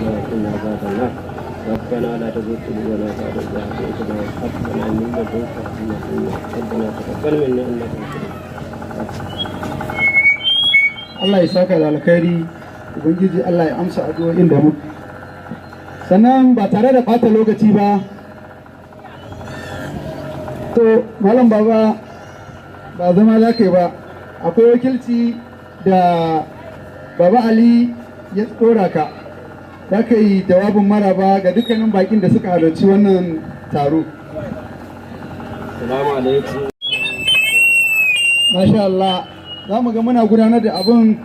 وقنا عذاب النار ربنا لا تزغ قلوبنا بعد إذ هديتنا وهب لنا من لدنك رحمة ربنا تقبل منا إنك أنت Allah ya saka da alkhairi, Ubangiji Allah ya amsa addu'o'in da mu. Sannan ba tare da ɓata lokaci ba, to Malam Baba ba zama za ka yi ba, akwai wakilci da Baba Ali ya tsora ka, za ka yi jawabin maraba ga dukkanin bakin da suka halarci wannan taro. Assalamu alaikum. Masha Allah. Za mu ga muna gudanar da abin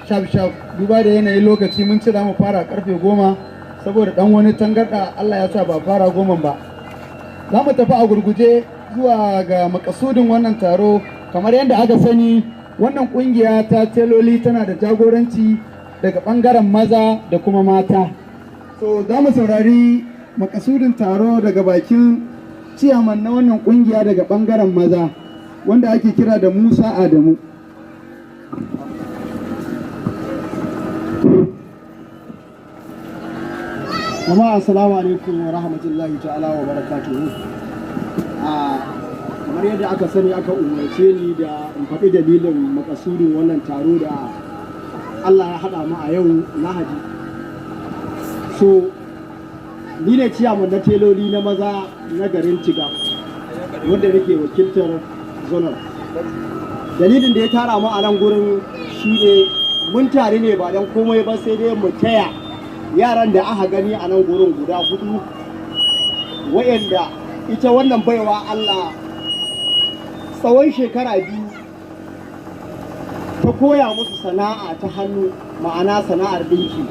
shaf-shaf duba da yanayin lokaci mun ci mu fara karfe 10 saboda dan wani tangarda Allah ya sa ba fara 10 ba. Za mu tafi a gurguje zuwa ga makasudin wannan taro. Kamar yadda aka sani, wannan kungiya ta teloli tana da jagoranci daga bangaren maza da kuma mata. So za mu saurari makasudin taro daga bakin ciyaman na wannan kungiya daga bangaren maza wanda ake kira da Musa Adamu. Jama'a assalamu alaikum wa rahmatullahi ta'ala wa barakatuhu. Kamar yadda aka sani, aka umarce ni da in faɗi dalilin makasudin wannan taro da Allah ya haɗa mu a yau Lahadi. So ni ne ciyaman na teloli na maza na garin Tiga wanda nake wakiltar zonal. Dalilin da ya tara mu a nan gurin shi ne mun tare ne ba don komai ba sai dai mu taya yaran da aka gani a nan gurin guda 4 wayanda ita wannan baiwa Allah tsawon shekara 2 ta koya musu sana'a ta hannu, ma'ana sana'ar ɗinki.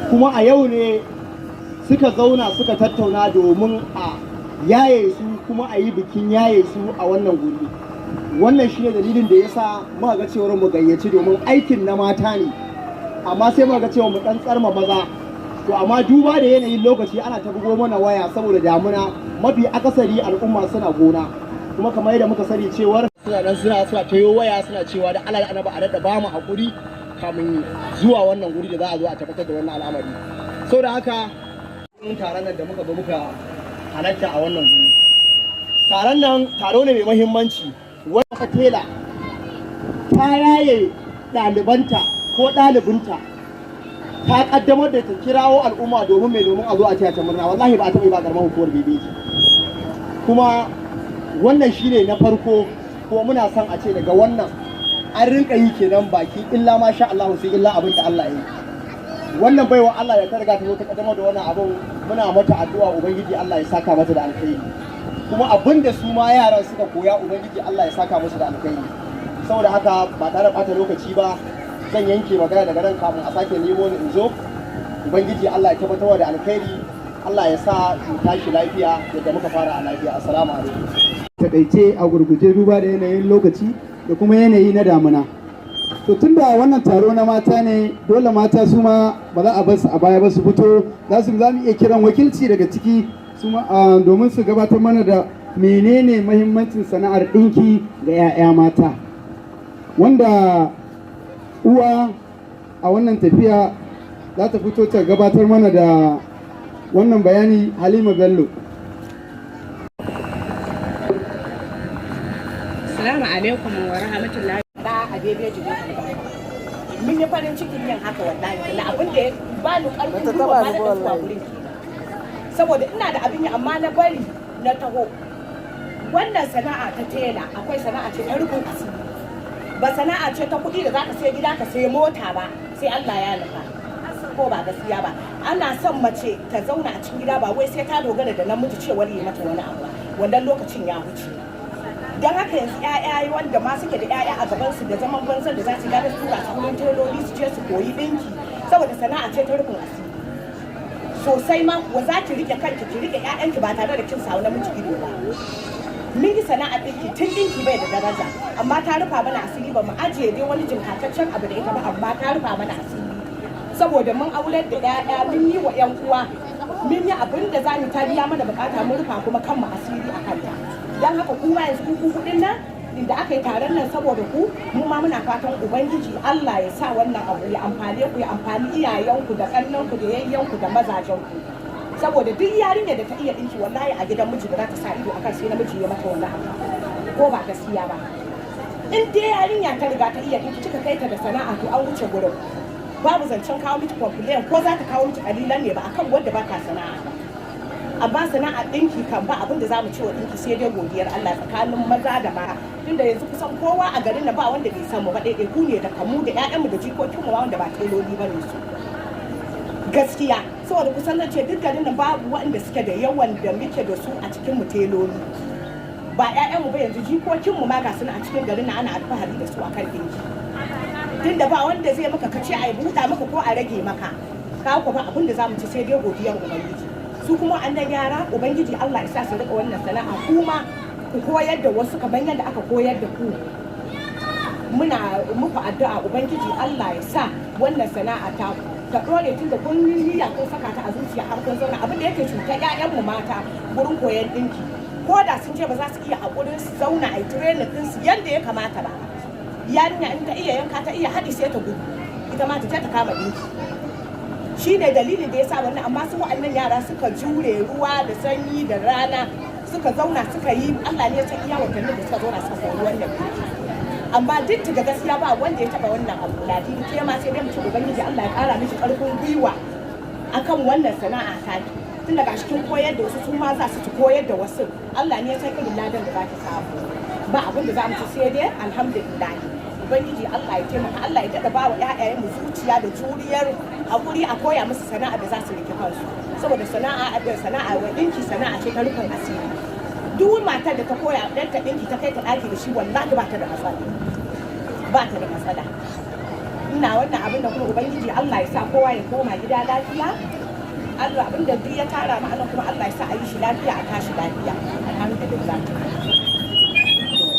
Kuma a yau ne suka zauna suka tattauna domin a yaye su kuma a yi bikin yaye su a wannan guri. Wannan shi ne dalilin da ya sa muka ga cewar mu gayyaci, domin aikin na mata ne, amma sai muka ga cewa mu dan tsarma maza. To amma duba da yanayin lokaci ana ta bugo mana waya saboda damuna, mafi akasari al'umma suna gona, kuma kamar yadda muka sani cewar suna tayo waya suna cewa da Allah annabi a daɗa ba mu hakuri kamun zuwa wannan guri da za a zo a tabbatar da wannan al'amari. Saboda haka taron nan da muka zo muka halarta a wannan guri, taron nan taro ne mai muhimmanci. Wata tela ta yaye ɗalibanta ko ɗalibinta, ta ƙaddamar da ta kirawo al'umma domin a zo a taya ta murna. Wallahi ba a taɓa yi ba ƙaramar hukumar bebeji. Kuma wannan shine na farko, kuma muna son a ce daga wannan an rinka yi kenan baki illa ma sha Allah sai illa abin da Allah ya yi. Wannan baiwa Allah da ta riga ta zo ta ƙaddamar da wannan abin, muna mata addu'a Ubangiji Allah ya saka mata da alkhairi. Kuma abin da su ma yaran suka koya Ubangiji Allah ya saka musu da alkhairi. Saboda haka ba tare da ɓata lokaci ba, zan yanke magana daga nan kafin a sake nemo ni in zo. Ubangiji Allah ya tabbatar da alkhairi, Allah ya sa mu tashi lafiya yadda muka fara a lafiya. Assalamu alaikum. Takaice a gurguje duba da yanayin lokaci da kuma yanayi na damuna. To tunda wannan taro na mata ne, dole mata su ma ba za a bar su a baya ba, su fito. Za mu iya kiran wakilci daga ciki domin su gabatar mana da menene mahimmancin sana'ar ɗinki ga 'ya'ya mata, wanda uwa a wannan tafiya za ta fito ta gabatar mana da wannan bayani. Halima Bello. Assalamu alaikum wa rahmatullahi da a bebeji. Mun yi farin cikin yin haka wallahi, da abin da ya ba ni ƙarfin gwiwa ba da tafiya wurin, saboda ina da abin yi amma na bari na taho. Wannan sana'a ta tela akwai sana'a ce ta rufin asiri, ba sana'a ce ta kuɗi da za ka sai gida ka sai mota ba, sai Allah ya nufa, ko ba gaskiya ba. Ana son mace ta zauna a cikin gida, ba wai sai ta dogara da namiji cewar yi mata wani abu. Wannan lokacin ya wuce. Don haka yanzu 'ya'ya wanda ma suke da 'ya'ya a gabansu da zaman banzan da za su gane tura su wurin teloli su je su koyi ɗinki, saboda sana'a ce ta rufin asiri sosai ma kuwa. Za ki rike kanki, ki rike 'ya'yanki ba tare da kin samu namiji ido ba. Mun yi sana'a ɗinki tun ɗinki bai da daraja, amma ta rufa mana asiri. Ba mu ajiye dai wani jinkataccen abu da ita ba, amma ta rufa mana asiri saboda mun aurar da 'ya'ya, mun yi wa 'yan uwa, mun yi abin da za mu ta biya mana bukata, mun rufa kuma kanmu asiri a kanta. Don haka kuma yanzu kuɗin nan da aka yi taron nan saboda ku mu ma muna fatan ubangiji Allah ya sa wannan abu ya amfane ku, ya amfani iyayenku da kannanku da yayyanku da mazajenku. Saboda duk yarinya da ta iya dinki wallahi a gidan miji ba za ta sa ido akan sai namiji ya mata wannan abu ko ba gaskiya ba. In dai yarinya ta riga ta iya dinki kika kai ta da sana'a to an wuce gurin. Babu zancen kawo miki complain ko za ta kawo miki kalilan ne ba akan wanda ba ta sana'a ba. Amma sana'a dinki kan ba abin da za mu ci wa dinki sai dai godiyar Allah tsakanin maza da mata. Tunda yanzu kusan kowa a garin nan ba wanda bai san mu ba daidai ku ne da kamu da ƴaƴanmu da jikokinmu wanda ba teloli ba ne su. Gaskiya saboda kusan zan ce duk garin nan babu waɗanda suke da yawan da muke da su a cikin mu teloli. Ba ƴaƴanmu ba yanzu jikokinmu ma ga suna a cikin garin nan ana alfahari da su akan dinki. Tunda ba wanda zai maka kace a buɗa maka ko a rage maka. Ka ku ba abin da za mu ci sai dai godiyar ubangiji. Su kuma annan yara ubangiji Allah ya sa su rika wannan sana'a kuma ku koyar da wasu kamar yadda aka koyar da ku. Muna muku addu'a ubangiji Allah ya sa wannan sana'a ta dore tun da kun niyya kun saka ta a zuciya har kun zauna abin da yake cuta ƴaƴanmu mata gurin koyon dinki ko da sun ce ba za su iya hakurin su zauna a training din su yadda ya kamata ba. Yarinya in ta iya yanka ta iya haɗi sai ta gudu ita ma ta je ta kama dinki. Shi ne dalilin da ya sa wannan amma su wa'annan yara suka jure ruwa da sanyi da rana suka zauna suka yi Allah ne ya san iya watannin da suka zauna suka koyi wannan dinki. Amma duk da gaskiya ba wanda ya taba wannan abu ladi ke ma sai dai mu ci ubangiji Allah ya kara miki karfin gwiwa akan wannan sana'a ta ki tun daga cikin koyar da wasu su ma za su ci koyar da wasu Allah ne ya san irin ladan da za ta samu ba abin da za mu ci sai dai alhamdulillah ubangiji Allah ya taimaka Allah ya dada ba wa ƴaƴayenmu zuciya da juriyar hakuri a koya musu sana'a da za su rike kansu saboda sana'a wa dinki sana'a ce ta rufin asiri. Duk matar da ta koya ɗan ta ɗinki ta kai ta ɗaki da shi wallahi ba ta da matsala. Ba ta da matsala. Ina wannan abin da kuma ubangiji Allah ya sa kowa ya koma gida lafiya. Allah abin da duk ya tara ma'ana kuma Allah ya sa a yi shi lafiya a tashi lafiya. Alhamdulillah.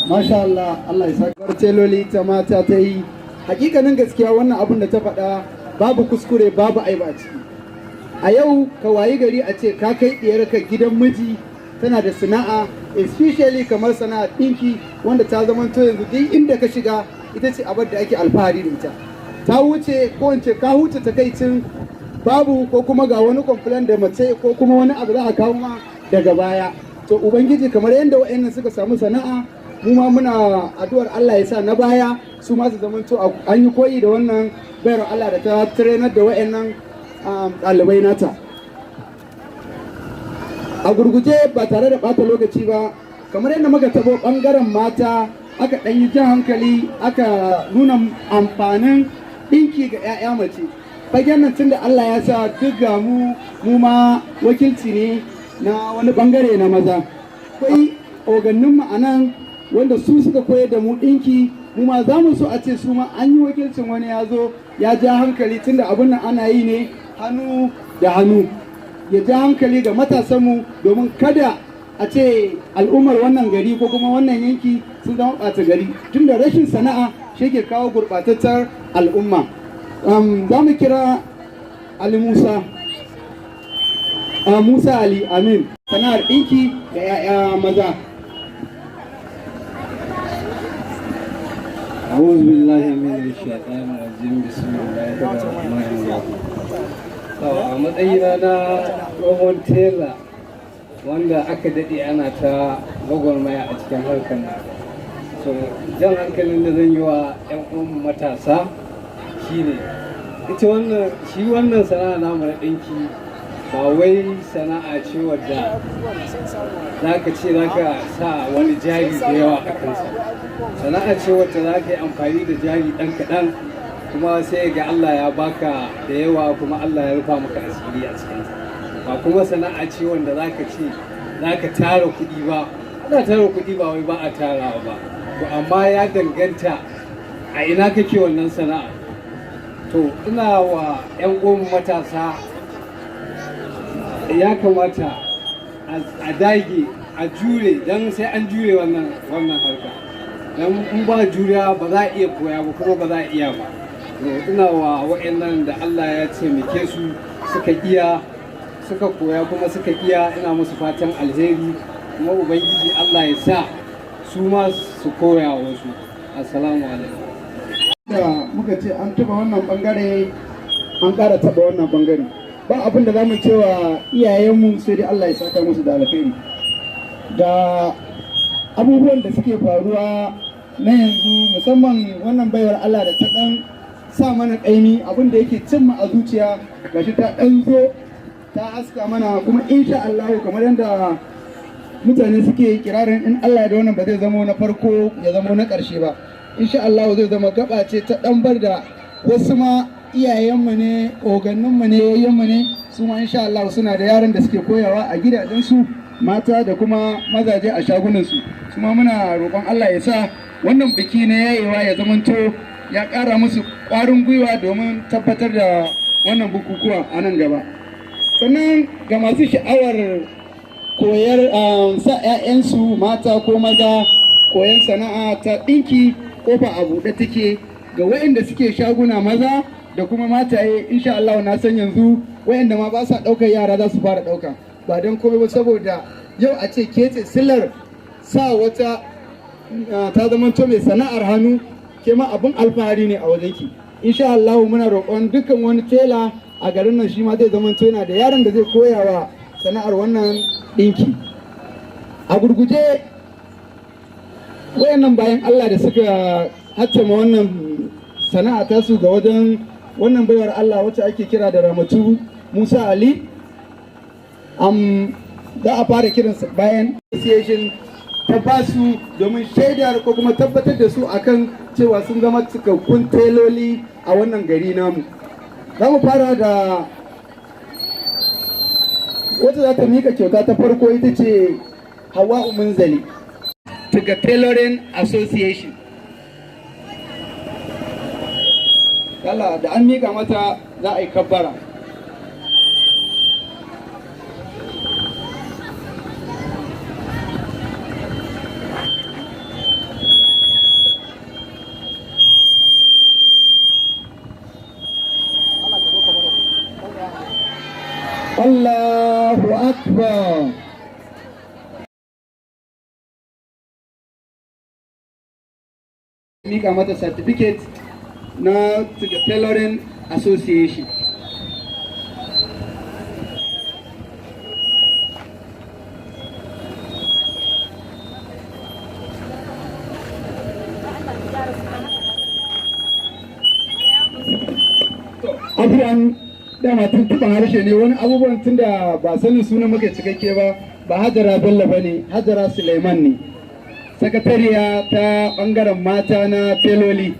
Masha Allah, Allah ya sa teloli ta mata ta yi. Hakikanin gaskiya wannan abin da ta faɗa babu kuskure babu aiba a ciki. A yau ka wayi gari a ce ka kai ɗiyarka gidan miji tana da sana'a especially kamar sana'a ɗinki wanda ta zama to yanzu duk inda ka shiga ita ce abin da ake alfahari da ita ta wuce ko in ce ka huce takaicin babu ko kuma ga wani complaint da mace ko kuma wani abu za a kawo ma daga baya to ubangiji kamar yadda wa'annan suka samu sana'a mu ma muna addu'ar Allah ya sa na baya su ma su zama to an yi koyi da wannan bayar Allah da ta trainer da wa'annan ɗalibai nata. A gurguje ba tare da ɓata lokaci ba kamar yadda muka tabo ɓangaren mata aka ɗan yi jan hankali aka nuna amfanin ɗinki ga 'ya'ya mace fagen nan tunda Allah ya sa duk ga mu ma wakilci ne na wani ɓangare na maza akwai ogannin mu anan wanda su suka koyar da mu ɗinki mu ma za mu so a ce su ma an yi wakilcin wani ya zo ya ja hankali tunda abin nan ana yi ne hannu da hannu ya ja hankali ga matasanmu domin kada a ce al'ummar wannan gari ko kuma wannan yanki sun zama ɓata gari tun da rashin sana'a shi ke kawo gurɓatattar al'umma. Za mu kira Ali Musa Ali Amin sana'ar ɗinki ga 'ya'ya maza. أعوذ بالله من الشيطان الرجيم بسم الله الرحمن الرحيم a matsayina na tsohon tela wanda aka daɗe ana ta gwagwarmaya a cikin harkar nan so jan hankalin da zan yi wa 'yan uwan matasa shine shi wannan sana'a namu na ɗinki ba wai sana'a ce wadda za ka ce za ka sa wani jari da yawa a kansa sana'a ce wadda za ka yi amfani da jari ɗan kaɗan kuma sai ga Allah ya baka da yawa kuma Allah ya rufa maka asiri a cikinsa ba kuma sana'a ce wanda za ka ce za ka tara kuɗi ba ana tara kuɗi ba wai ba a tarawa ba to amma ya danganta a ina kake wannan sana'a to ina wa 'yan uwan matasa ya kamata a dage a jure don sai an jure wannan harka don in ba juriya ba za a iya koya ba kuma ba za a iya ba ina wa wa'annan da Allah ya taimake su suka iya suka koya kuma suka iya ina musu fatan alheri kuma ubangiji Allah ya sa su ma su koya wasu. Assalamu alaikum. Da muka ce an taba wannan bangare an ƙara taba wannan bangare ba abin da za mu cewa iyayenmu sai dai Allah ya saka musu da alkhairi da abubuwan da suke faruwa na yanzu, musamman wannan baiwar Allah da ta dan sa mana ƙaimi abin da yake cimma a zuciya gashi ta dan zo ta haska mana, kuma insha Allah kamar yadda mutane suke kirarin in Allah da wannan ba zai zama na farko ya zama na ƙarshe ba, insha Allah zai zama gaba ce ta ɗanbar da wasu ma iyayenmu ne, oganninmu ne, yayyenmu ne, su ma insha Allah suna da yaran da suke koyawa a gidajensu mata da kuma mazaje a shagunansu. Su ma muna roƙon Allah ya sa wannan biki na yayewa ya zamanto ya ƙara musu ƙwarin gwiwa domin tabbatar da wannan bukukuwa a nan gaba. Sannan ga masu sha'awar koyar sa 'ya'yansu mata ko maza koyan sana'a ta ɗinki, kofa a buɗe take ga waɗanda suke shaguna maza da kuma mataye. Insha Allah na san yanzu waɗanda ma ba sa ɗaukar yara za su fara ɗauka, ba don komai ba saboda yau a ce kece silar sa wata ta zama to mai sana'ar hannu ke ma abin alfahari ne a wajenki. Insha Allah muna roƙon dukkan wani tela a garin nan shi ma zai zama to yana da yaron da zai koya wa sana'ar wannan ɗinki. A gurguje wayannan bayan Allah da suka hattama wannan sana'a tasu ga wajen wannan baiwar Allah wacce ake kira da Ramatu Musa Ali, za a fara kiransa bayan association ta basu domin shaidar ko kuma tabbatar da su akan cewa sun zama cikakkun teloli a wannan gari namu. Za mu fara da wacce za ta mika kyauta ta farko, ita ce Hawa'u Munzali daga Tailoring Association. Yalla da an mika mata za a yi kabbara. Allahu Akbar. Mika mata certificate na Tailoring Association. Abubuwan dama tuntuɓan harshe ne, wani abubuwan tun da ba sanin suna muke cikakke ba Hajara Bello ba ne, Hajara Suleiman ne, sakatariya ta ɓangaren mata na teloli.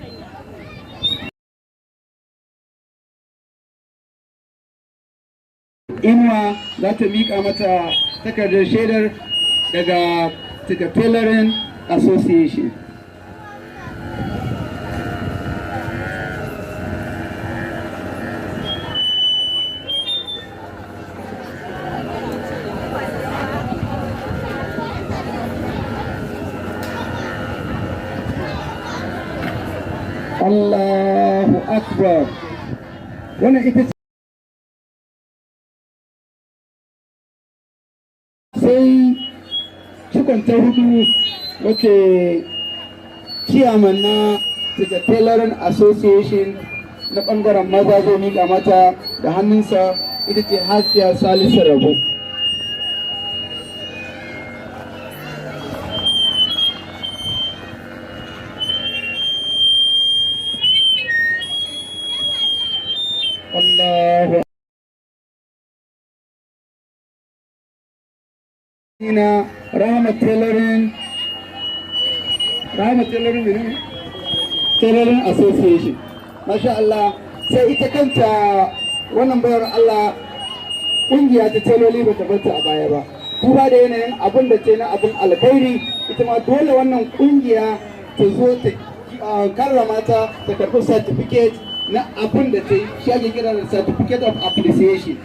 Inuwa za ta miƙa mata takardar shaidar daga Tailoring Association. Allahu Akbar. Wannan ita ce sai cikon ta hudu wacce ciyaman na Tailoring Association na ɓangaren maza zai miƙa mata da hannunsa, ita ce Hasiya Salisu Rabo. Allahu Ina Rahama Tailoring Association. Masha Allah, sai ita kanta wannan bayar Allah kungiya ta teloli ba ta bata a baya ba. Duba da yanayin abin da ce na abin alkhairi, ita ma dole wannan kungiya ta zo ta karrama ta ta karɓi certificate na abin da ta yi, shi ake kira da certificate of appreciation.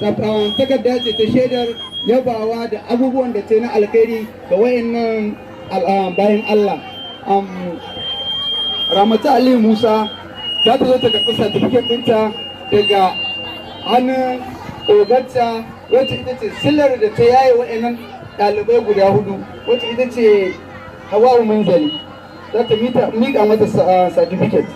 Takarda ce ta shaidar yabawa da abubuwan da ta yi na alkhairi ga wayannan bayan Allah. Ramatu Ali Musa za ta zo ta karɓi certificate ɗinta daga hannun ogarta, wacce ita ce sillar da ta yaye wayannan ɗalibai guda hudu, wacce ita ce Hawa'u Munzali za ta miƙa mata certificate.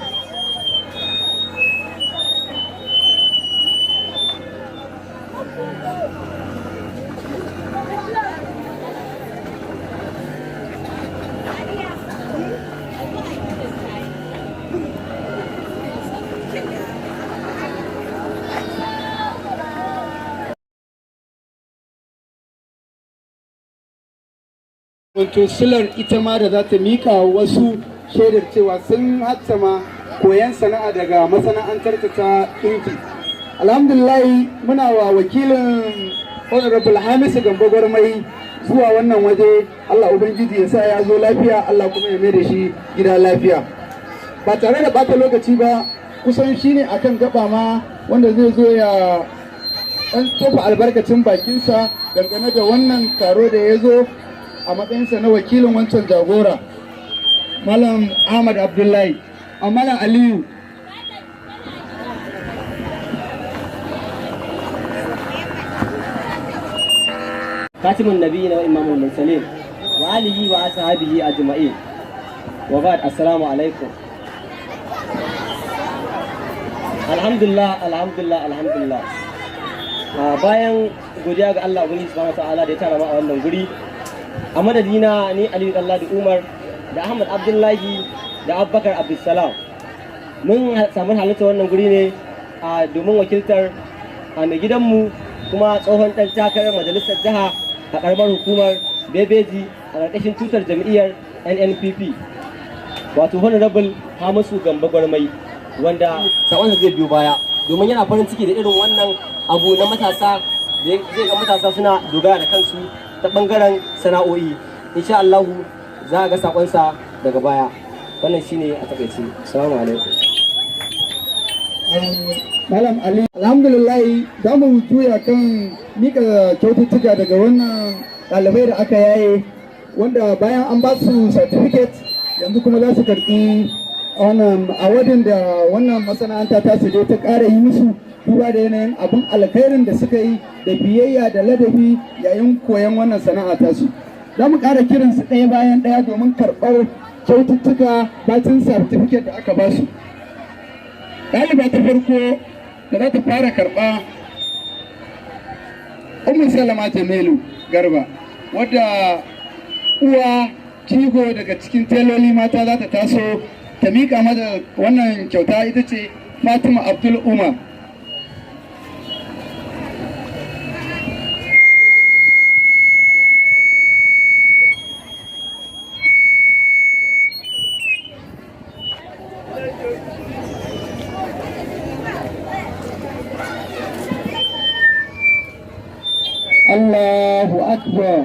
Wato silar ita ma da za ta mika wasu shaidar cewa sun hatsama koyan sana'a daga masana'antar ta ɗinki. Alhamdulillah muna wa wakilin Honorable Hamisu Gambo Gwarmai zuwa wannan waje. Allah Ubangiji ya sa ya zo lafiya, Allah kuma ya mai da shi gida lafiya. Ba tare da bata lokaci ba, kusan shine akan gaba ma wanda zai zo ya ɗan tofa albarkacin bakinsa dangane da wannan taro da ya zo a matsayinsa na wakilin wancan jagora, Malam Ahmad Abdullahi, a Malam Aliyu. Katimun Nabiyina wa Imamul Mursalin wa alihi wa ashabihi ajma'in. Wa ba'd, assalamu alaikum. Alhamdulillah. Bayan godiya ga Allah Ubangiji subhanahu wa ta'ala da ya tara mu a wannan guri, a madadina ni Aliyu Dalladi Umar da Ahmad Abdullahi da Abubakar Abdulsalam mun samu halitta wannan guri ne domin wakiltar mai gidanmu kuma tsohon ɗan takarar majalisar jiha a ƙaramar hukumar Bebeji a ƙarƙashin tutar jam'iyyar NNPP, wato Honorable Hamisu Gambo Gwarmai, wanda sakonsa zai biyo baya domin yana farin ciki da irin wannan abu na matasa da zai ga matasa suna dogara da kansu ta bangaren sana'o'i. Insha Allah za a ga sakonsa daga baya. Wannan shine a takaice. Assalamu alaikum. Malam Ali, alhamdulillah za mu juya kan mika kyaututtuka daga wannan ɗalibai da aka yaye, wanda bayan an ba su certificate yanzu kuma za su karɓi wannan awadin da wannan masana'anta ta su ta ƙara yi musu, duba da yanayin abin alkhairin da suka yi da biyayya da ladabi yayin koyon wannan sana'a ta su. Za mu ƙara kiransu ɗaya bayan ɗaya domin karɓar kyaututtuka bacin certificate da aka ba su. Ɗaliba ta farko da za ta fara karɓa Ummu Salama Jamilu Garba, wadda uwa jigo daga cikin teloli mata za ta taso ta miƙa mata wannan kyauta, ita ce Fatima Abdul Umar. Allahu Akbar.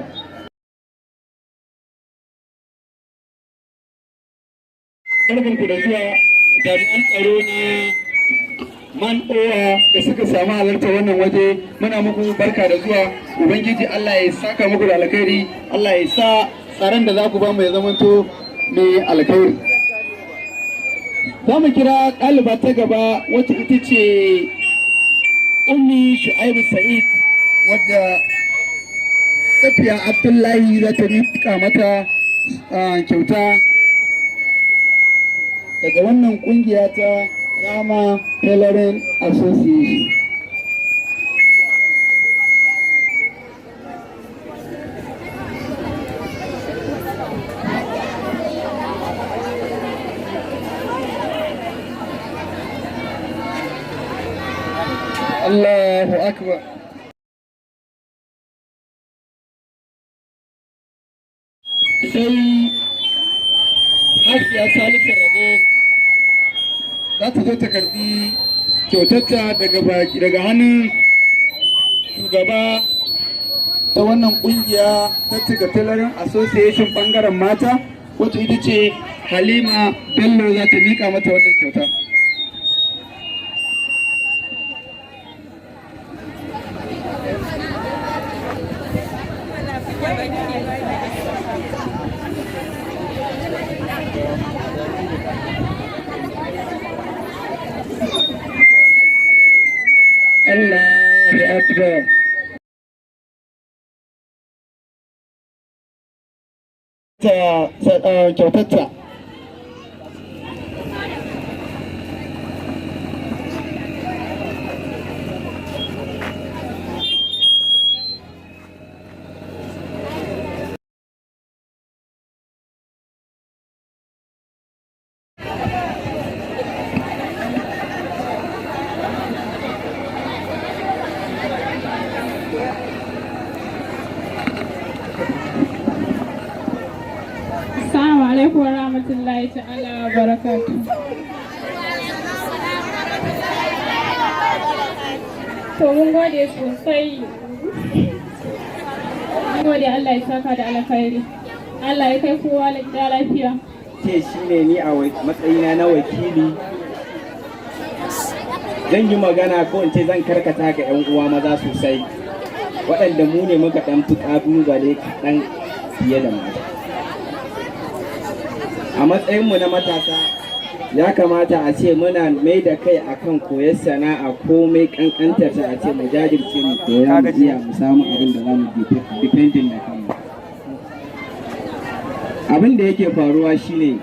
Barkanku da zuwa jami'an tsaro na man'owa da suka samu halarta wannan waje, muna muku barka da zuwa. Ubangiji Allah ya saka muku da alkhairi, Allah ya sa tsaron da za ku ba mu ya zamanto mai alkhairi. Za mu kira ɗaliba ta gaba wacce ita ce Ummi Shu'aibu Sa'id, wadda Safiya Abdullahi za ta miƙa mata kyauta daga wannan ƙungiya ta Rama Tailoring Association. Allahu Akbar. Sai Hajiya Salisu Rabo za ta zo ta karbi kyautarta daga hannun shugaba ta wannan kungiya ta Tiga Tailoring Association bangaren mata, wacce ita ce Halima Bello, za ta mika mata wannan kyauta. Allahu Akbar. mata kyautarta. Assalamu alaikum wa rahmatullahi ta'ala wa barakatuh. To mun gode sosai. Mun gode Allah ya saka da alkhairi. Allah ya kai kowa da lafiya. ce shine ni a matsayina na wakili zan yi magana ko in ce zan karkata ga 'yan uwa maza sosai waɗanda mu ne muka ɗan fi ƙalubale kaɗan fiye da mata. A matsayinmu na matasa ya kamata a ce muna mai da kai akan koyar sana'a komai ƙanƙantar ta a ce mu jajirce mu koya mu iya mu samu abin da za mu dependent da kanmu. Abin da yake faruwa shine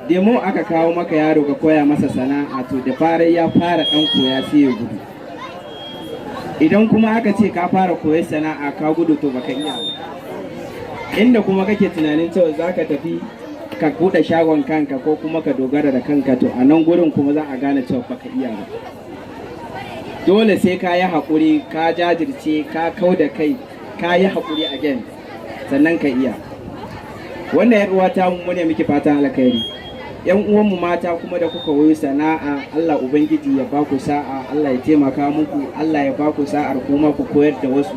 demo aka kawo maka yaro ka koya masa sana'a to da fara ya fara ɗan koya sai ya gudu. Idan kuma aka ce ka fara koyar sana'a ka gudu to baka iya ba. Inda kuma kake tunanin cewa za ka tafi ka buɗe shagon kanka ko kuma ka dogara da kanka to a nan gurin kuma za a gane cewa baka iya ba. Dole sai ka yi haƙuri, ka jajirce, ka kau da kai, ka yi haƙuri again sannan ka iya. Wannan yar uwa ta mu ne muke fatan alkhairi. Yan uwan mu mata kuma da kuka koyi sana'a, Allah ubangiji ya ba ku sa'a, Allah ya taimaka muku, Allah ya ba ku sa'ar kuma ku koyar da wasu.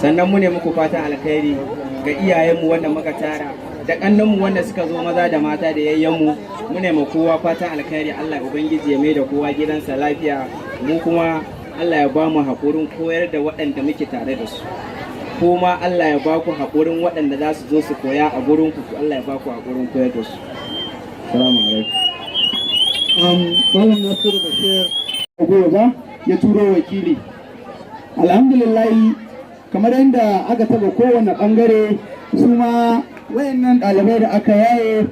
Sannan mu ne muku fatan alkhairi ga iyayenmu wanda muka tara da kannanmu wanda suka zo maza da mata da yayyanmu, mu ne ma kowa fatan alkhairi, Allah ubangiji ya mai da kowa gidansa lafiya. Mu kuma Allah ya ba mu haƙurin koyar da waɗanda muke tare da su. Kuma Allah ya ba ku haƙurin waɗanda za su zo su koya a gurin ku, Allah ya ba ku haƙurin koyar da su. Assalamu alaikum. Malam Nasiru Bashir Goza ya turo wakili. Alhamdulillah kamar yadda aka taba kowane bangare su ma wayannan ɗalibai da aka yaye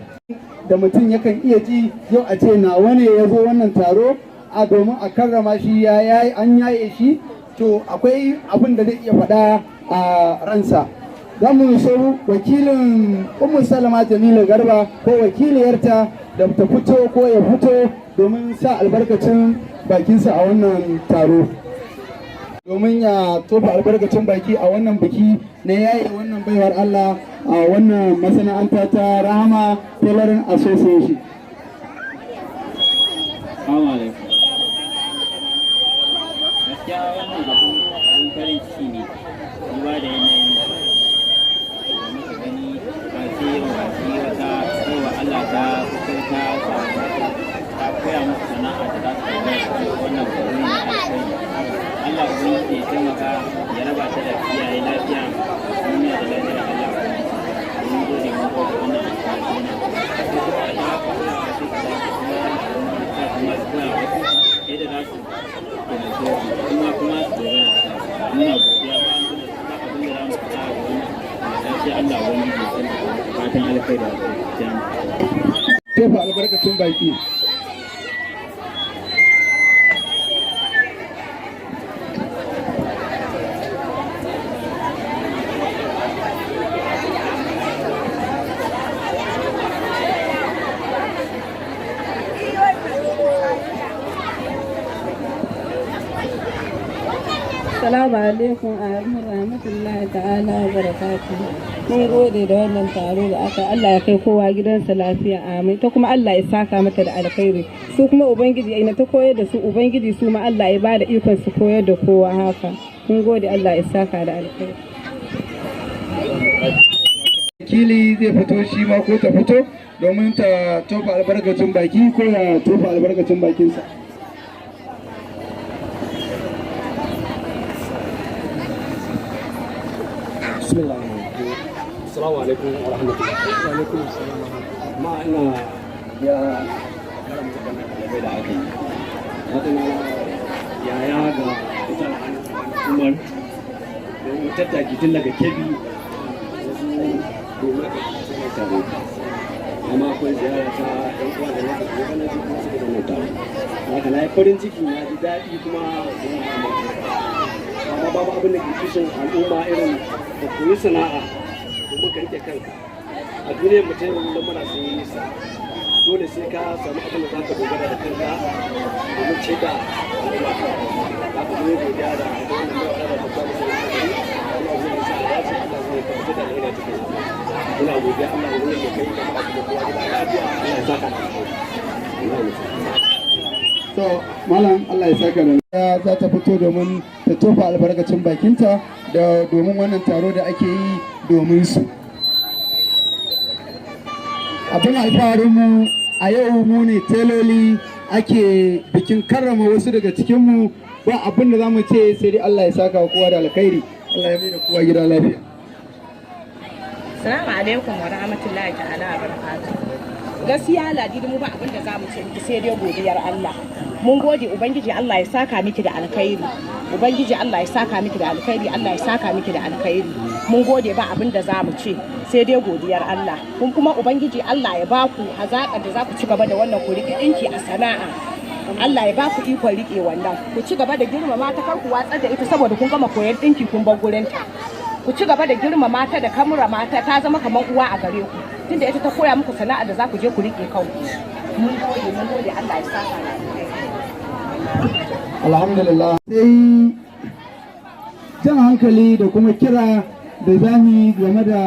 da mutum yakan iya ji yau a ce nawa ne ya zo wannan taro a domin a karrama shi an yaye shi to akwai abin da zai iya faɗa a ransa. Za mu so wakilin Ummu Salama Jamilu Garba ko wakiliyarta da ta fito ko ya fito domin sa albarkacin bakinsa a wannan taro. Domin ya tofa albarkacin baki a wannan biki na yaye wannan baiwar Allah a wannan masana'anta ta Rahama Tailoring Association. Assalamu alaikum. Gaskiya wannan abun farin ciki ne, duba da yanayin da muka gani ba sai yau ba sai wata baiwa Allah ta fito ta koya musu sana'a da za su yi wannan kwarin na alkhairi. Allah ubangiji ya taimaka ya raba ta da iyaye lafiya duniya da lafiya Allah mun gode mun gode wannan alkhairi na kuma su koya wasu yadda za su kuma su dogara muna godiya ba abin da za mu faɗa a wannan sai Allah ubangiji ya taimaka fatan alkhairi da Tofa albarkacin baki. Assalamu alaikum wa rahmatullahi ta'ala wa barakatuh. Mun gode da wannan taro da aka Allah ya kai kowa gidansa lafiya amin. Ta kuma Allah ya saka mata da alkhairi. Su kuma ubangiji ina ta koyar da su ubangiji su ma Allah ya bada ikon su koyar da kowa haka. Mun gode Allah ya saka da alkhairi. Wakili zai fito shi ma ko ta fito domin ta tofa albarkacin baki ko ya tofa albarkacin bakinsa. Assalamu alaikum wa rahmatullahi wa alaikum assalam. Ma ina ya ɗalibai da aka yi. Wata na yaya ga ita Umar da tattaki tun daga Kebbi domin aka sanar tare amma akwai ziyara ta ɗan uwa da wata kuma na ji kuma suka zama tare haka na yi farin ciki na ji daɗi kuma amma babu abin da ke kishin al'umma irin da koyi sana'a domin ka rike kanka a duniyar mutum da muna sun yi nisa dole sai ka samu abin da za ka dogara da kanka domin ce da al'umma za ka zo godiya da wannan mai wadda ta kwanu sai ka gani Allah zai sa ya ce Allah zai tabbatar da alheri cikin ina godiya Allah ya yi da kai da ba da kowa da lafiya Allah ya saka to malam Allah ya saka da za ta fito domin ta tofa albarkacin bakinta da domin wannan taro da ake yi domin su abin alfaharinmu a yau mu ne teloli ake bikin karrama wasu daga cikinmu ba abin da za mu ce sai dai Allah ya saka wa kowa da alkhairi Allah ya mai da kowa gida lafiya. Assalamu alaikum wa rahmatullahi ta'ala wa barakatuh. Gaskiya Ladidi mu ba abin da za mu ce miki sai dai godiyar Allah. Mun gode Ubangiji Allah ya saka miki da alkhairi. Ubangiji Allah ya saka miki da alkhairi, Allah ya saka miki da alkhairi. Mun gode ba abin da za mu ce sai dai godiyar Allah. Kun kuma Ubangiji Allah ya ba ku hazaƙar da za ku ci gaba da wannan ku riƙe ɗinki a sana'a. Allah ya ba ku ikon riƙe wannan. Ku ci gaba da girmama ta kar ku watsar da ita saboda kun gama koyon ɗinki kun bar gurinta. Ku ci gaba da girmama ta da kamura mata ta zama kamar uwa a gare ku. Tunda ita ta koya muku sana'a da za ku je ku riƙe kanku. Mun gode Allah ya saka da Alhamdulillah. Sai jan hankali da kuma kira da zami game da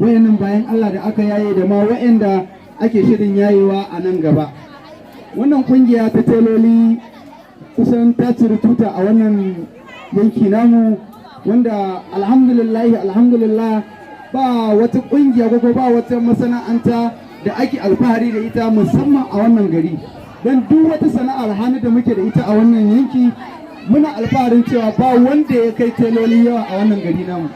wayannan bayan Allah da aka yaye da ma wayanda ake shirin yayewa a nan gaba. Wannan kungiya ta teloli kusan ta ciri tuta a wannan yanki namu wanda alhamdulillah ba wata kungiya ko ba wata masana'anta da ake alfahari da ita musamman a wannan gari. Don duk wata sana'ar hannu da muke da ita a wannan yanki muna alfaharin cewa ba wanda ya kai teloli yawa a wannan gari namu.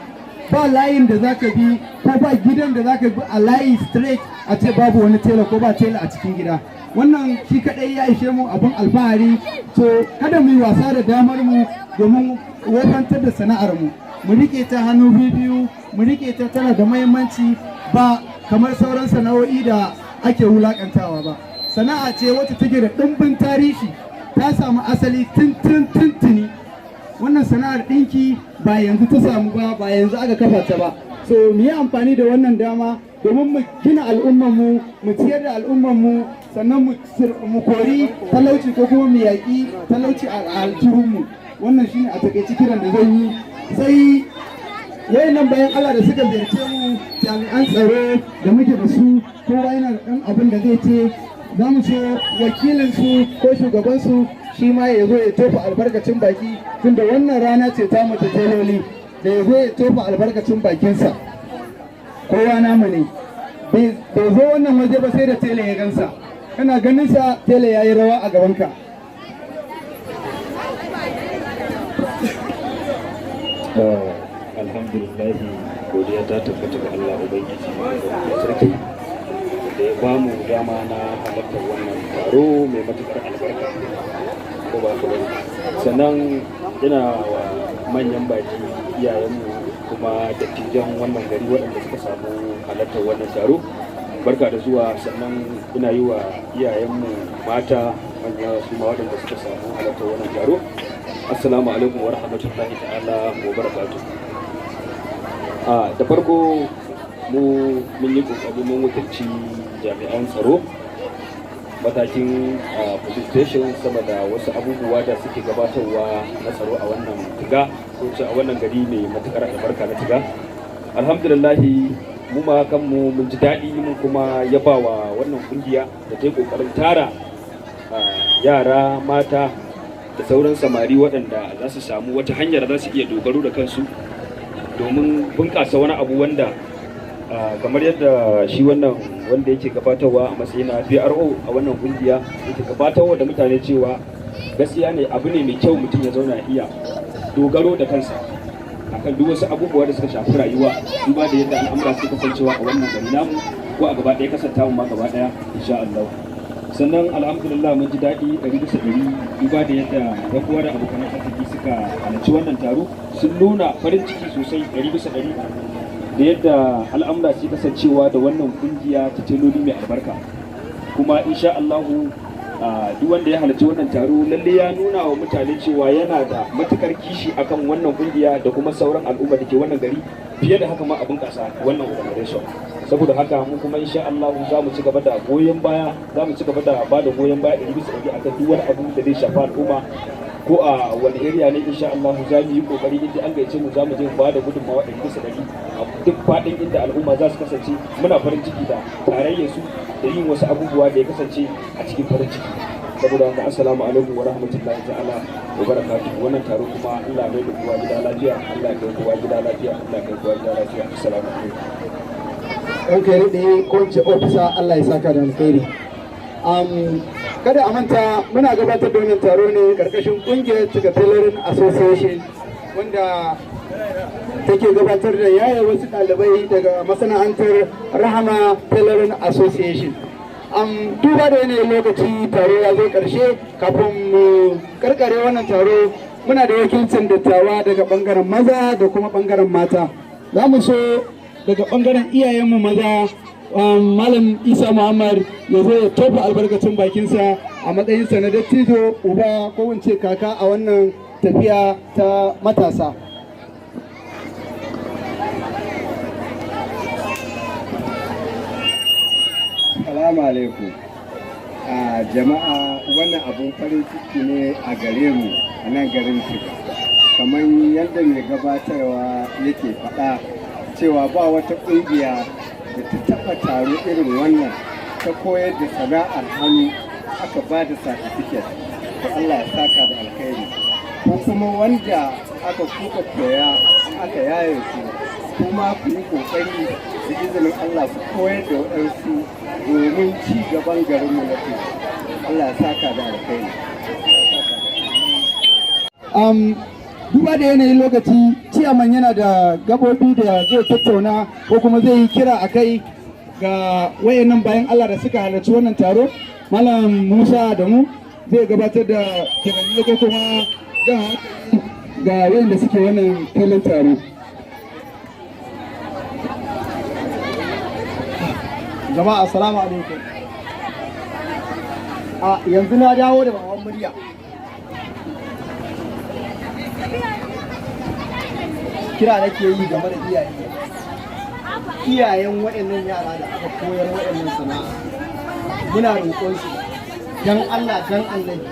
Ba layin da zaka bi ko ba gidan da zaka bi a layi straight a ce babu wani tela ko ba tela a cikin gida. Wannan shi kadai ya ishe mu abin alfahari. To kada mu yi wasa da damar mu domin wofantar da sana'ar mu. Mu rike ta hannu biyu, mu rike ta tana da muhimmanci ba kamar sauran sana'o'i da ake wulakantawa ba. Sana'a ce wacce take da ɗimbin tarihi ta samu asali tuntuni wannan sana'ar ɗinki ba yanzu ta samu ba yanzu aka kafa ta ba so mu yi amfani da wannan dama domin mu gina al'ummarmu mu ciyar da al'ummarmu sannan mu kori talauci ko kuma mu yaƙi talauci a aljihunmu wannan shine a takaice kiran da zan yi sai wayannan bayan Allah da suka ziyarce mu jami'an tsaro da muke da su kowa yana da ɗan abin da zai ce za mu so wakilinsu ko shugabansu shi ma ya zo ya tofa albarkacin baki tunda wannan rana ce ta mata teloli da ya zo ya tofa albarkacin bakinsa kowa namu ne bai zo wannan waje ba sai da tele ya gansa kana ganin sa tele ya yi rawa a gabanka alhamdulillah godiya ta tabbata ga Allah ubangiji sarki da ya ba mu dama na halartar wannan taro mai matukar albarka ko ba ku sannan ina wa manyan baki iyayenmu kuma dattijan wannan gari waɗanda suka samu halartar wannan taro barka da zuwa sannan ina yi wa iyayenmu mata manya su ma waɗanda suka samu halartar wannan taro assalamu alaikum wa rahmatullahi ta'ala wa barakatuh da farko mun yi kokari mun wakilci jami'an tsaro matakin police station saboda wasu abubuwa da suke gabatarwa na tsaro a wannan tiga ko a wannan gari mai matukar albarka na tiga alhamdulillahi mu ma kanmu mun ji daɗi mun kuma yabawa wannan kungiya da ta yi kokarin tara yara mata da sauran samari waɗanda za su samu wata hanyar za su iya dogaro da kansu domin bunƙasa wani abu wanda kamar yadda shi wannan wanda yake gabatarwa a matsayin PRO a wannan kungiya yake gabatarwa da mutane cewa gaskiya ne abu ne mai kyau mutum ya zauna iya dogaro da kansa akan duk wasu abubuwa da suka shafi rayuwa duba da yadda al'amura suka kasancewa a wannan gari namu ko a gaba ɗaya kasar tamu ma gaba ɗaya insha Allah sannan alhamdulillah mun ji daɗi 100% duba da yadda ya kowa da abokan arziki suka halarci wannan taro sun nuna farin ciki sosai 100% da yadda al'amura ce kasancewa da wannan kungiya ta teloli mai albarka, kuma insha Allahu duk wanda ya halarci wannan taro lalle ya nuna wa mutane cewa yana da matukar kishi akan wannan kungiya da kuma sauran al'umma da ke wannan gari, fiye da haka ma abin kasa wannan organization. Saboda haka mu kuma insha Allah za mu ci gaba da goyon baya, za mu ci gaba da ba da goyon baya 100% akan duk wani abu da zai shafa al'umma ko a wani area ne. insha Allah za mu yi kokari inda an gaice mu za mu je mu ba da gudunmawa 100% a duk faɗin inda al'umma za su kasance. Muna farin ciki da tarayyar su da yin wasu abubuwa da ya kasance a cikin farin ciki. Saboda haka assalamu alaikum wa rahmatullahi ta'ala wa barakatuh. Wannan taro kuma Allah ya kai kowa gida lafiya, Allah ya kai kowa gida lafiya, Allah ya kai kowa gida lafiya. Assalamu alaikum. Okay, ɗaya kwanci ofisa Allah ya saka da alkhairi. Kada a manta muna gabatar da wannan taro ne karkashin kungiyar Tiga Tailoring Association, wanda take gabatar da yaya wasu ɗalibai daga masana'antar Rahama Tailoring Association. Duba da yanayin lokaci taro ya zo ƙarshe, kafin mu karkare wannan taro muna da wakilcin dattawa daga ɓangaren maza da kuma ɓangaren mata. Za mu so daga ɓangaren iyayenmu maza Malam Isa Muhammad ya zo ya tofa albarkacin bakinsa a matsayinsa na dattijo uba ko wance kaka a wannan tafiya ta matasa. Assalamu alaikum. Jama'a, wannan abun farin ciki ne a gare mu a nan garin Tiga. Kamar yadda mai gabatarwa yake faɗa cewa ba wata ƙungiya da ta taɓa taro irin wannan ta koyar da sana'ar hannu aka ba da certificate, da Allah ya saka da alkhairi. Ko kuma wanda aka kuka koya aka yaye su, kuma ku yi ƙoƙari da izinin Allah ku koyar da waɗansu domin ci gaban garinmu na Tiga. Allah ya saka da alkhairi. Duba da yanayin lokaci, ciyaman yana da gabobi da zai tattauna ko kuma zai yi kira a kai ga wayannan bayan Allah da suka halarci wannan taro. Malam Musa Adamu zai gabatar da kiranni ko kuma jan hankali ga wayanda suke wannan filin taro. Jama'a assalamu alaikum. Yanzu na dawo da baban murya. Kira nake yi game da iyayen waɗannan yara da aka koyar waɗannan sana'a. Muna roƙon su dan Allah dan Annabi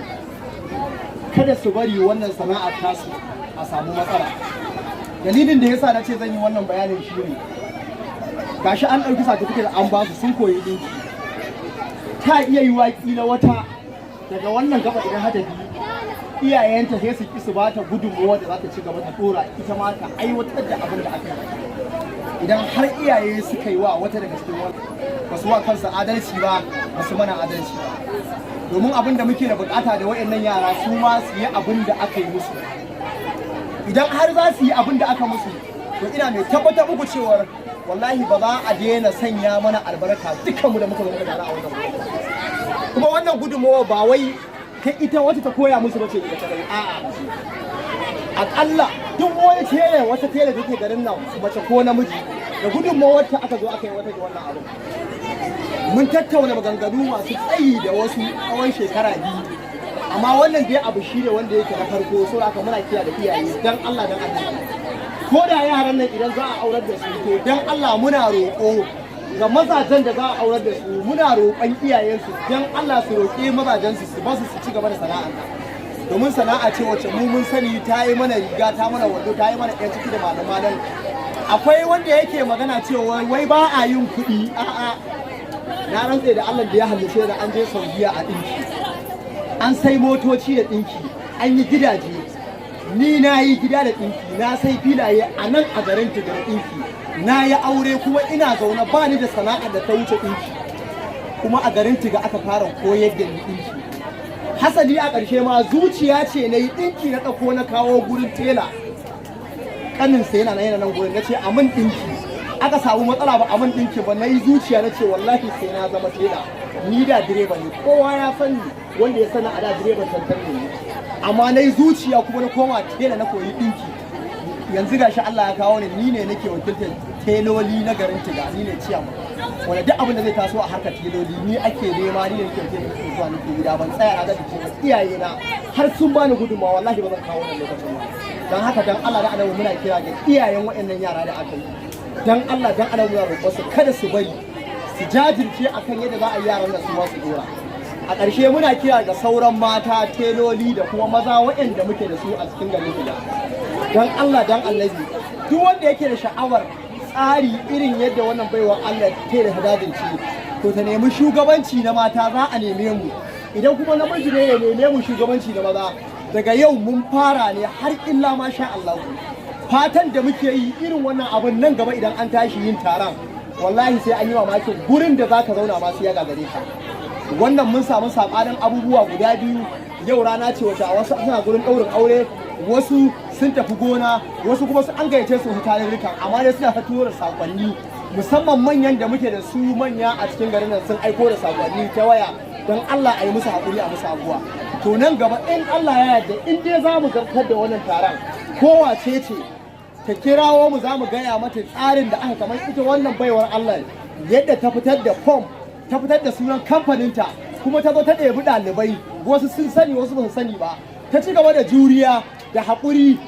kada su bari wannan sana'a tasu a samu matsala. Dalilin da yasa na ce zan yi wannan bayanin shi ne, gashi an ɗauki certificate an ba su sun koyi ɗinki. Ta iya yi waƙi na wata daga wannan gaba idan hata iyayenta sai su ki su bata gudunmuwa da za ta ci gaba ta dora ita ma ta aiwatar da abin da aka yi. Idan har iyaye suka yi wa wata daga cikin wani ba su wa kansu adalci ba, ba su mana adalci ba. Domin abin da muke da bukata da wayannan yara su ma su yi abin da aka yi musu. Idan har za su yi abin da aka musu, to ina mai tabbatar muku cewar wallahi ba za a daina sanya mana albarka dukkanmu da muka zama da a wannan. Kuma wannan gudunmuwa ba wai kai ita wata ta koya musu bace ita kadai, a'a akalla duk wani tele wata tele da ke garin nan mace ko namiji da gudunmawar ta aka zo aka yi wata da wannan abu. Mun tattauna maganganu masu tsayi da wasu tsawon shekara biyu, amma wannan dai abu shi ne wanda yake na farko. So haka muna kira da iyaye dan Allah dan Allah, ko da yaran nan idan za a aurar da su to dan Allah muna roƙo ga mazajen da za a aurar da su, muna roƙon iyayensu don Allah su roƙe mazajensu su basu su ci gaba da sana'a, domin sana'a ce wacce mu mun sani ta yi mana riga, ta mana wando, ta yi mana ƴan ciki da malamalan. Akwai wanda yake magana cewa wai ba a yin kuɗi, a'a na rantse da Allah da ya halice da an je Saudiya a ɗinki, an sai motoci da ɗinki, an yi gidaje. Ni na yi gida da ɗinki, na sai filaye a nan a garin Tiga da ɗinki, na yi aure kuma ina zaune ba ni da sana'ar da ta wuce ɗinki, kuma a garin Tiga aka fara koyar da ni ɗinki. Hasali a ƙarshe ma zuciya ce na yi ɗinki na ɗauko na kawo gurin tela, ƙaninsa yana nan gurin, na ce a min ɗinki, aka samu matsala ba a min ɗinki ba, na yi zuciya na ce wallahi sai na zama tela. Ni da direba ne, kowa ya sani, wanda ya sani a da direban tantan ne, amma na yi zuciya kuma na koma tela na koyi ɗinki. Yanzu gashi Allah ya kawo ni ne nake wakiltar teloli na garin Tiga, ni ne ciyama wanda duk abin da zai taso a harkar teloli ni ake nema, ni ne nake zuwa nake gida, ban tsaya na ga ce iyaye na har sun bani gudunmawa, wallahi ba zan kawo wannan lokacin ba. Dan haka dan Allah da Annabi muna kira ga iyayen waɗannan yara da aka yi, dan Allah dan Annabi muna roƙon su kada su bari su jajirce akan yadda za a yi yaran da su ma su dora. A ƙarshe muna kira ga sauran mata teloli da kuma maza waɗanda muke da su a cikin garin Tiga, dan Allah dan Annabi duk wanda yake da sha'awar tsari irin yadda wannan baiwa Allah ta da hadadinci to ta nemi shugabanci na mata, za a neme mu. Idan kuma namiji ne ya neme mu shugabanci na maza, daga yau mun fara ne har illa ma sha Allah. Fatan da muke yi irin wannan abin nan gaba idan an tashi yin taron, wallahi sai an yi mamakin gurin da zaka zauna ma sai ya gagare ka. Wannan mun samu sabanin abubuwa guda biyu, yau rana ce wacce a wasu suna gurin ɗaurin aure, wasu sun tafi gona, wasu kuma su an gayyace su tarurrukan, amma dai suna ta tura sakonni, musamman manyan da muke da su manya a cikin garin nan sun aiko da sakonni ta waya don Allah a yi musu haƙuri a musu abuwa. To nan gaba in Allah ya yarda in dai za mu garkar da wannan taron, kowace ce ta kirawo mu za mu gaya mata tsarin da aka kamar ita wannan baiwar Allah yadda ta fitar da form, ta fitar da sunan kamfaninta, kuma ta zo ta ɗebi ɗalibai, wasu sun sani wasu ba su sani ba, ta ci gaba da juriya da haƙuri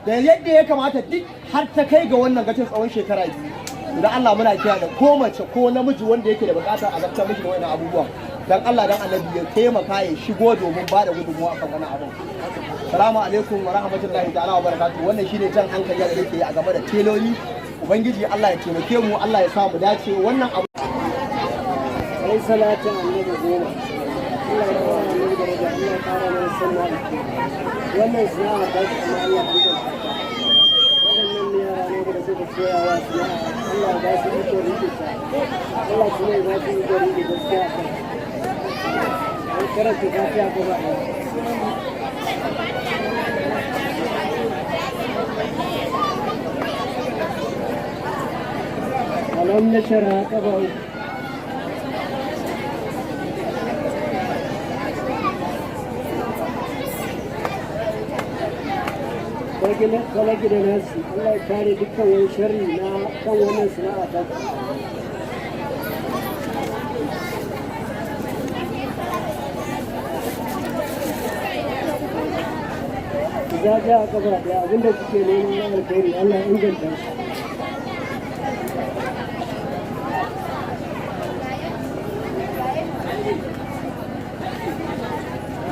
da yadda ya kamata duk har ta kai ga wannan gacin tsawon shekara 2. Da Allah muna kira da ko mace ko namiji wanda yake da buƙatar a zartar miki da wannan abubuwan, dan Allah dan Annabi ya taimaka ya shigo domin ba da gudunmuwa akan wannan abun. Assalamu alaikum wa rahmatullahi ta'ala wa barakatuh. Wannan shine jan hankali da yake yi a game da teloli. Ubangiji Allah ya taimake mu, Allah ya sa mu dace wannan abu. Sai salatin annabi goma. Allah ya fara mu da Allah ya fara mu sunna. Wannan sana'a ta kuma Allah ya yi. Wannan ne yara ne da suka koya wa sana'a. Allah ya ba su iko rike ta. Allah kuma ya ba su iko rike gaskiya. An karanta gaskiya ko ba. Alam nashara qaba kwalaki da nasi, Allah ya kare dukkan wani sharri na kan wannan sana'a ta. Za ja a gaba da abinda kuke neman na alkhairi, Allah ya inganta shi.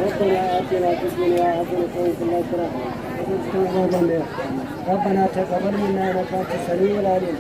ربنا آتنا في الدنيا حسنة وفي الآخرة حسنة وقنا عذاب النار. ربنا تقبل منا إنك أنت السميع العليم.